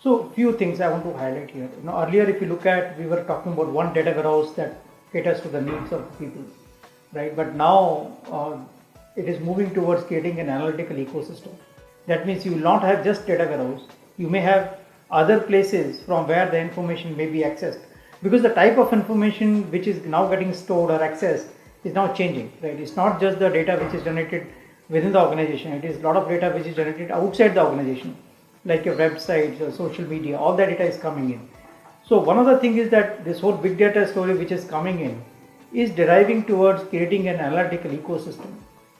So few things I want to highlight here. Earlier if you look at, we were talking about one data warehouse that caters to the needs of the people, right? But now it is moving towards creating an analytical ecosystem. That means you will not have just data warehouse. You may have other places from where the information may be accessed, because the type of information which is now getting stored or accessed is now changing, right? It's not just the data which is generated within the organization. It is a lot of data which is generated outside the organization, like your websites or social media. All that data is coming in. So one of the things is that this whole big data story which is coming in is deriving towards creating an analytical ecosystem,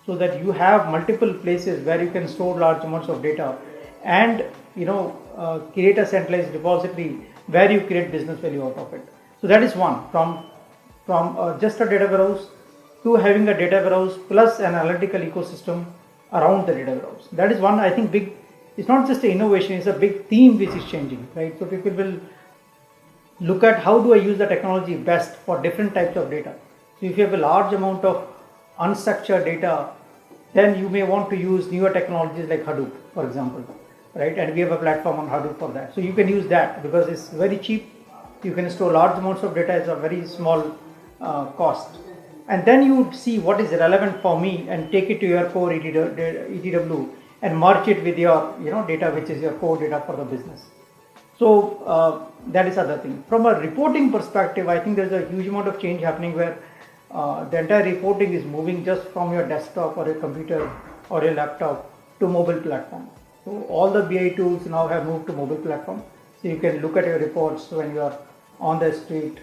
so that you have multiple places where you can store large amounts of data and create a centralized repository where you create business value out of it. So that is one, from just a data warehouse to having a data warehouse plus an analytical ecosystem around the data warehouse. That is one, I think, big. It's not just an innovation, it's a big theme which is changing, right? So people will look at how do I use the technology best for different types of data. So if you have a large amount of unstructured data, then you may want to use newer technologies like Hadoop, for example, right? And we have a platform on Hadoop for that. So you can use that because it's very cheap. You can store large amounts of data at a very small cost. And then you would see what is relevant for me and take it to your core ETW and merge it with your data, which is your core data for the business. So that is other thing. From a reporting perspective, I think there's a huge amount of change happening where the entire reporting is moving just from your desktop or your computer or your laptop to mobile platform. So all the BI tools now have moved to mobile platform. So you can look at your reports when you are on the street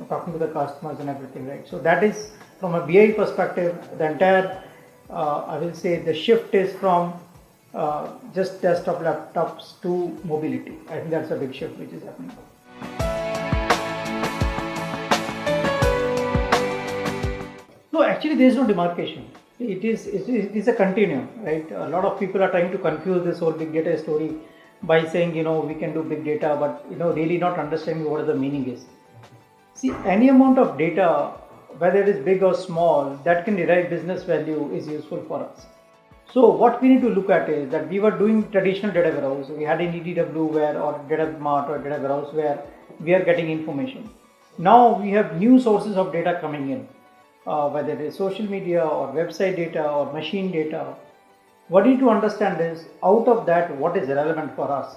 talking to the customers and everything, right? So that is from a BI perspective, the entire I will say the shift is from just desktop laptops to mobility. I think that's a big shift which is happening. No, actually there is no demarcation. It is a continuum, right? A lot of people are trying to confuse this whole big data story by saying, we can do big data, but, really not understanding what the meaning is. See, any amount of data, whether it is big or small, that can derive business value is useful for us. So what we need to look at is that we were doing traditional data warehouse. We had an ETW or data mart or data warehouse where we are getting information. Now we have new sources of data coming in, whether it is social media or website data or machine data. What we need to understand is, out of that, what is relevant for us,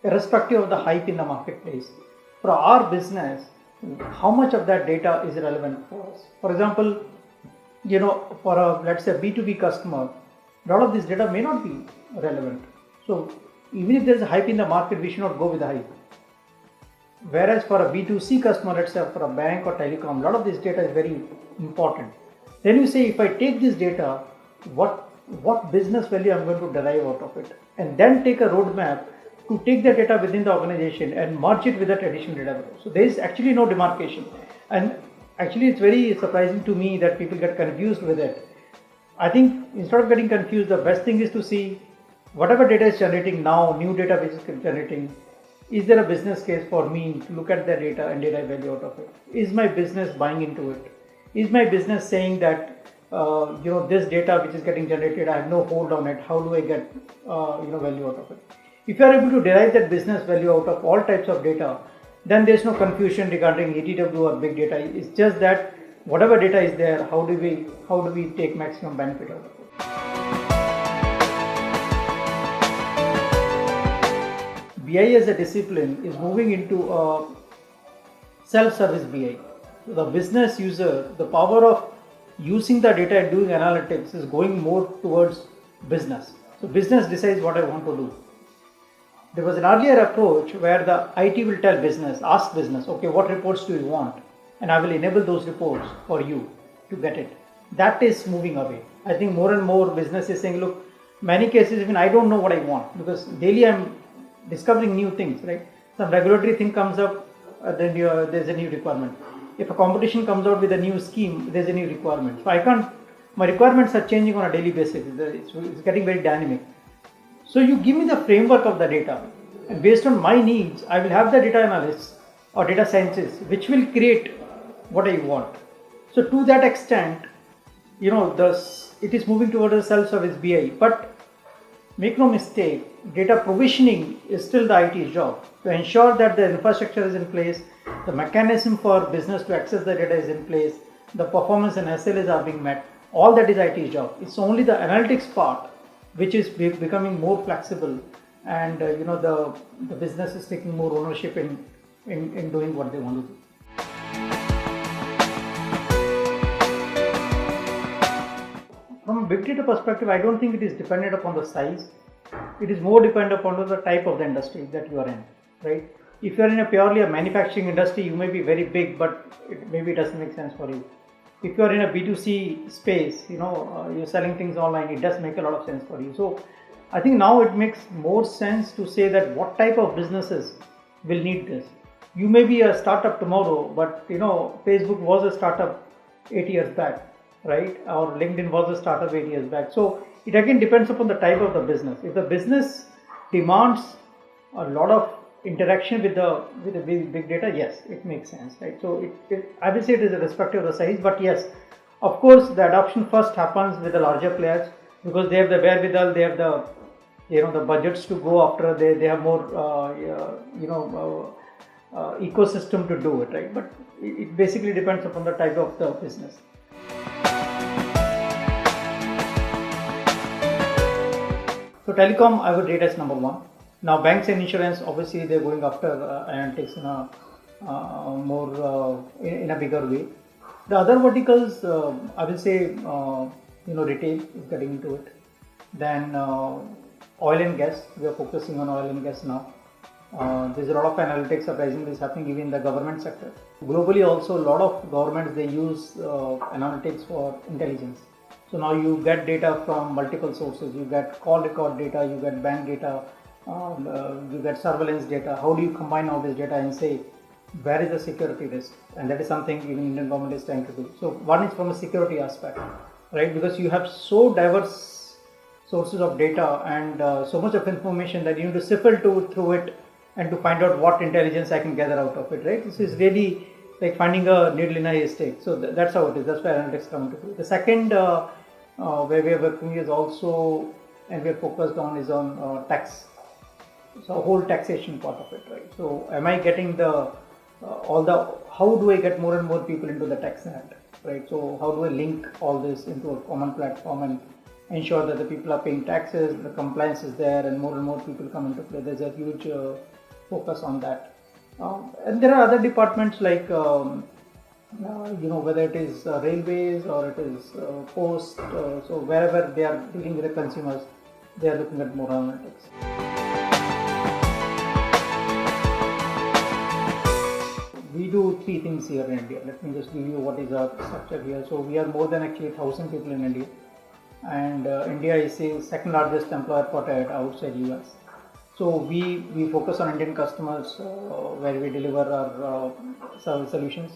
irrespective of the hype in the marketplace. For our business, how much of that data is relevant for us? For example, for a, let's say, B2B customer, a lot of this data may not be relevant. So even if there's a hype in the market, we should not go with the hype. Whereas for a B2C customer, let's say for a bank or telecom, a lot of this data is very important. Then you say, if I take this data, what business value I'm going to derive out of it? And then take a roadmap to take the data within the organization and merge it with the traditional data. So there is actually no demarcation. And actually it's very surprising to me that people get confused with it. I think instead of getting confused, the best thing is to see whatever data is generating now, new data which is generating, is there a business case for me to look at the data and derive value out of it? Is my business buying into it? Is my business saying that this data which is getting generated, I have no hold on it, how do I get value out of it? If you are able to derive that business value out of all types of data, then there is no confusion regarding ETW or big data. It's just that whatever data is there, how do we take maximum benefit out of it? BI as a discipline is moving into a self-service BI. So the business user, the power of using the data and doing analytics is going more towards business. So business decides what I want to do. There was an earlier approach where the IT will tell business, ask business, okay, what reports do you want? And I will enable those reports for you to get it. That is moving away. I think more and more business is saying, look, many cases even I don't know what I want, because daily I'm discovering new things, right? Some regulatory thing comes up, then there's a new requirement. If a competition comes out with a new scheme, there's a new requirement. So my requirements are changing on a daily basis. It's getting very dynamic. So you give me the framework of the data, and based on my needs, I will have the data analysts or data scientists which will create what I want. So to that extent, it is moving towards a self-service BI. But make no mistake, data provisioning is still the IT's job. To ensure that the infrastructure is in place, the mechanism for business to access the data is in place, the performance and SLAs are being met, all that is IT's job. It's only the analytics part which is becoming more flexible, and the business is taking more ownership in doing what they want to do. From a big data perspective, I don't think it is dependent upon the size. It is more dependent upon the type of the industry that you are in, right? If you are in a purely a manufacturing industry, you may be very big, but maybe it doesn't make sense for you. If you are in a B2C space, you're selling things online, it does make a lot of sense for you. So I think now it makes more sense to say that what type of businesses will need this. You may be a startup tomorrow, but Facebook was a startup 8 years back, right? Or LinkedIn was a startup 8 years back. So it again depends upon the type of the business. If the business demands a lot of interaction with the big data, yes, it makes sense, right? So I will say it is irrespective of the size, but yes, of course, the adoption first happens with the larger players because they have the wherewithal, they have the budgets to go after, they have more ecosystem to do it, right? But it basically depends upon the type of the business. So telecom, I would rate as number one. Now banks and insurance, obviously they're going after analytics in a bigger way. The other verticals, I will say, retail is getting into it. Then oil and gas, we are focusing on oil and gas now. There's a lot of analytics surprisingly is happening even in the government sector. Globally also, a lot of governments, they use analytics for intelligence. So now you get data from multiple sources. You get call record data, you get bank data, you get surveillance data. How do you combine all this data and say where is the security risk? And that is something even Indian government is trying to do. So one is from a security aspect, right? Because you have so diverse sources of data and so much of information that you need to sift through it and to find out what intelligence I can gather out of it, right? This is really like finding a needle in a haystack. So that's how it is. That's where analytics come into play. The second where we are working is also, and we are focused on, is on tax. So whole taxation part of it, right? So am I getting how do I get more and more people into the tax net, right? So how do I link all this into a common platform and ensure that the people are paying taxes, the compliance is there, and more people come into play. There's a huge focus on that. And there are other departments like whether it is railways or it is post, so wherever they are dealing with the consumers, they are looking at more analytics. We do three things here in India. Let me just give you what is our structure here. So we are more than actually 1,000 people in India, and India is the second largest employer for Toyota outside US. So we focus on Indian customers where we deliver our service solutions.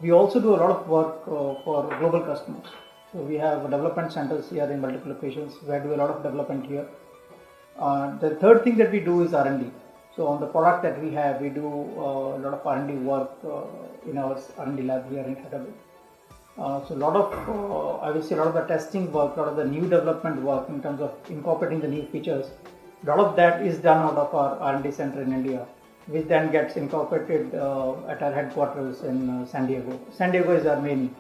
We also do a lot of work for global customers. So we have development centers here in multiple locations where we do a lot of development here. The third thing that we do is R&D. So on the product that we have, we do a lot of R&D work in our R&D lab here in Hyderabad. So a lot of, I will say, a lot of the testing work, a lot of the new development work in terms of incorporating the new features, a lot of that is done out of our R&D center in India, which then gets incorporated at our headquarters in San Diego. San Diego is our main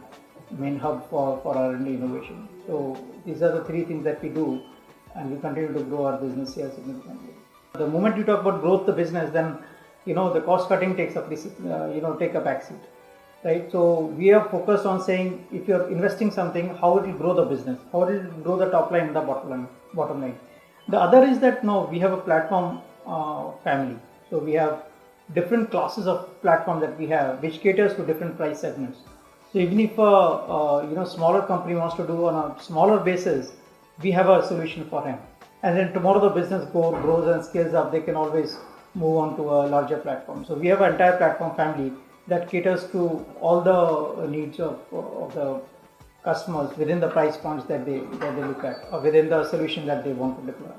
hub for R&D innovation. So these are the three things that we do, and we continue to grow our business here significantly. The moment you talk about growth the business, then the cost cutting takes up take a backseat, right? So we are focused on saying if you're investing something, how it will grow the business, how it will grow the top line and the bottom line. The other is that we have a platform family. So we have different classes of platform that we have, which caters to different price segments. So even if a smaller company wants to do on a smaller basis, we have a solution for him. And then tomorrow the business grows and scales up, they can always move on to a larger platform. So we have an entire platform family that caters to all the needs of the customers within the price points that they look at, or within the solution that they want to deploy.